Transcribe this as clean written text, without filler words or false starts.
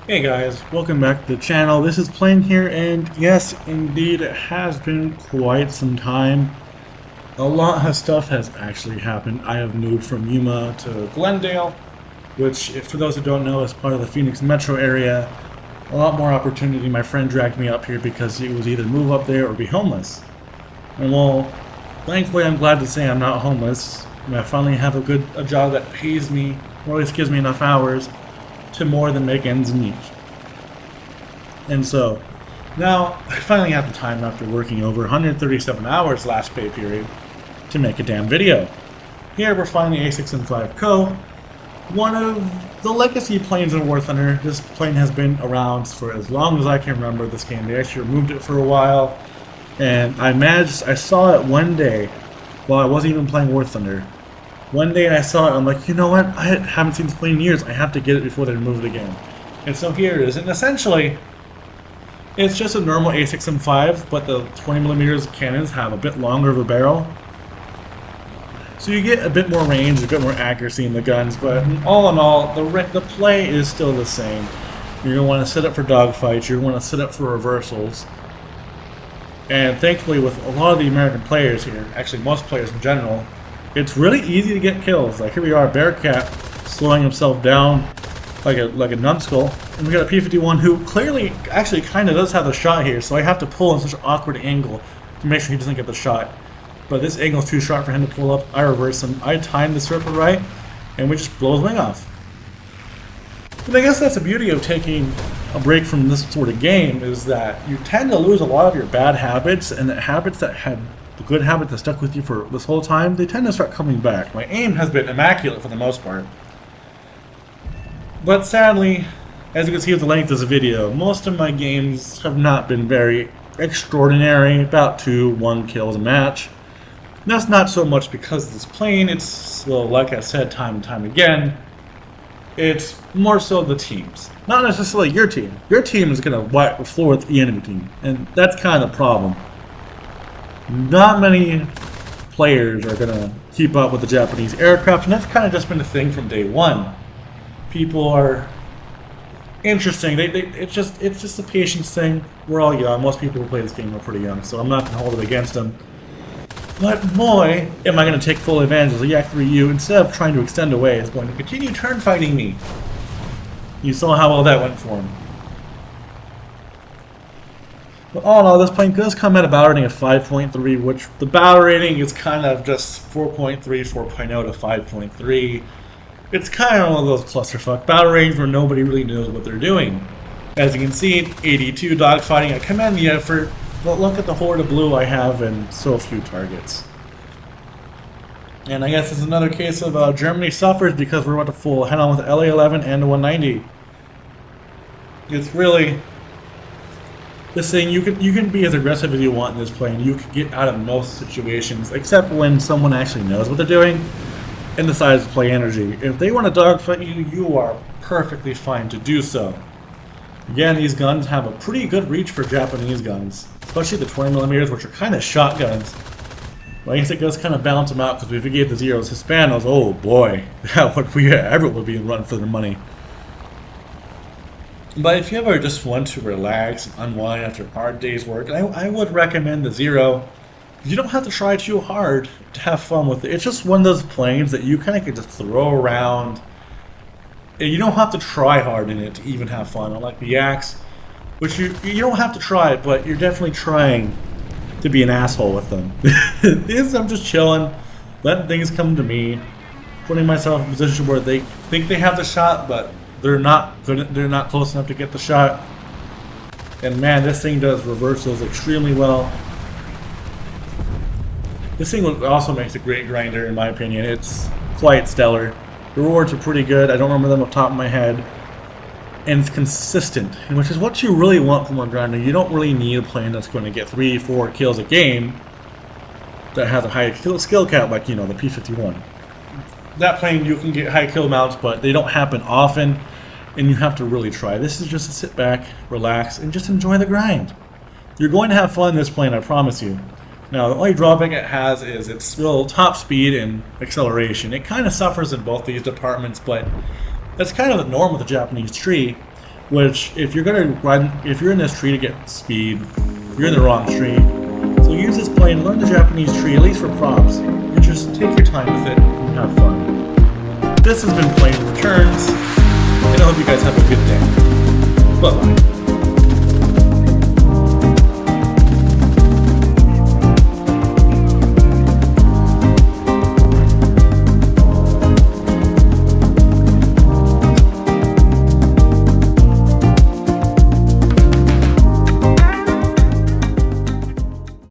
Hey guys, welcome back to the channel. This is Plain here, and yes, indeed, it has been quite some time. A lot of stuff has actually happened. I have moved from Yuma to Glendale, which, if for those who don't know, is part of the Phoenix metro area. A lot more opportunity. My friend dragged me up here because he was either move up there or be homeless. And well, thankfully, I'm glad to say I'm not homeless. I finally have a job that pays me, or at least gives me enough hours to more than make ends meet. And so, now I finally have the time after working over 137 hours last pay period to make a damn video. Here we're flying the A6M5-Ko, one of the legacy planes in War Thunder. This plane has been around for as long as I can remember this game. They actually removed it for a while, and I saw it one day while I wasn't even playing War Thunder. One day I saw it, I'm like, you know what, I haven't seen this plane in years, I have to get it before they remove it again. And so here it is, and essentially, it's just a normal A6M5, but the 20mm cannons have a bit longer of a barrel. So you get a bit more range, a bit more accuracy in the guns, but all in all, the play is still the same. You're going to want to set up for dogfights, you're going to want to set up for reversals. And thankfully with a lot of the American players here, actually most players in general, it's really easy to get kills. Like here we are, Bearcat slowing himself down like a numbskull, and we got a P-51 who clearly actually kind of does have the shot here, so I have to pull in such an awkward angle to make sure he doesn't get the shot. But this angle is too sharp for him to pull up. I reverse him. I time the circle right, and we just blow his wing off. And I guess that's the beauty of taking a break from this sort of game, is that you tend to lose a lot of your bad habits, and the habits that had the good habits that stuck with you for this whole time, they tend to start coming back. My aim has been immaculate for the most part. But sadly, as you can see with the length of the video, most of my games have not been very extraordinary, about 2-1 kills a match. And that's not so much because of this plane, it's, well, like I said time and time again, it's more so the teams. Not necessarily your team. Your team is going to wipe the floor with the enemy team, and that's kind of the problem. Not many players are going to keep up with the Japanese aircraft, and that's kind of just been the thing from day one. People are interesting. It's just a patience thing. We're all young. Most people who play this game are pretty young, so I'm not going to hold it against them. But boy, am I going to take full advantage of the Yak 3U instead of trying to extend away. Is going to continue turn fighting me. You saw how well that went for him. But all in all, this plane does come at a battle rating of 5.3, which the battle rating is kind of just 4.3, 4.0 to 5.3. It's kind of one of those clusterfuck battle ratings where nobody really knows what they're doing. As you can see, 82 dogfighting. I commend the effort, but look at the horde of blue I have and so few targets. And I guess it's another case of Germany suffers because we're about to full head on with LA-11 and the 190. It's really this thing. You can be as aggressive as you want in this plane. You can get out of most situations, except when someone actually knows what they're doing and decides to play energy. If they want to dogfight you, you are perfectly fine to do so. Again, these guns have a pretty good reach for Japanese guns, especially the 20mm, which are kind of shotguns. Well, I guess it does kind of balance them out, because if we gave the Zeros Hispanos, oh boy, everyone would be run for their money. But if you ever just want to relax and unwind after a hard day's work, I would recommend the Zero. You don't have to try too hard to have fun with it. It's just one of those planes that you kind of can just throw around. And you don't have to try hard in it to even have fun. Unlike the Yaks, which you don't have to try it, but you're definitely trying to be an asshole with them. I'm just chilling, letting things come to me, putting myself in a position where they think they have the shot, but they're not good. They're not close enough to get the shot. And man, this thing does reversals extremely well. This thing also makes a great grinder, in my opinion. It's quite stellar. The rewards are pretty good. I don't remember them off the top of my head. And it's consistent, which is what you really want from a grinder. You don't really need a plane that's going to get 3-4 kills a game that has a high skill cap, like, you know, the P-51. That plane, you can get high kill amounts, but they don't happen often, and you have to really try. This is just to sit back, relax, and just enjoy the grind. You're going to have fun in this plane, I promise you. Now, the only drawback it has is its still top speed and acceleration. It kind of suffers in both these departments, but that's kind of the norm with the Japanese tree. which if you're gonna run, if you're in this tree to get speed, you're in the wrong tree. So use this plane, learn the Japanese tree, at least for props, and just take your time with it and have fun. This has been Plane Returns, and I hope you guys have a good day. Bye-bye.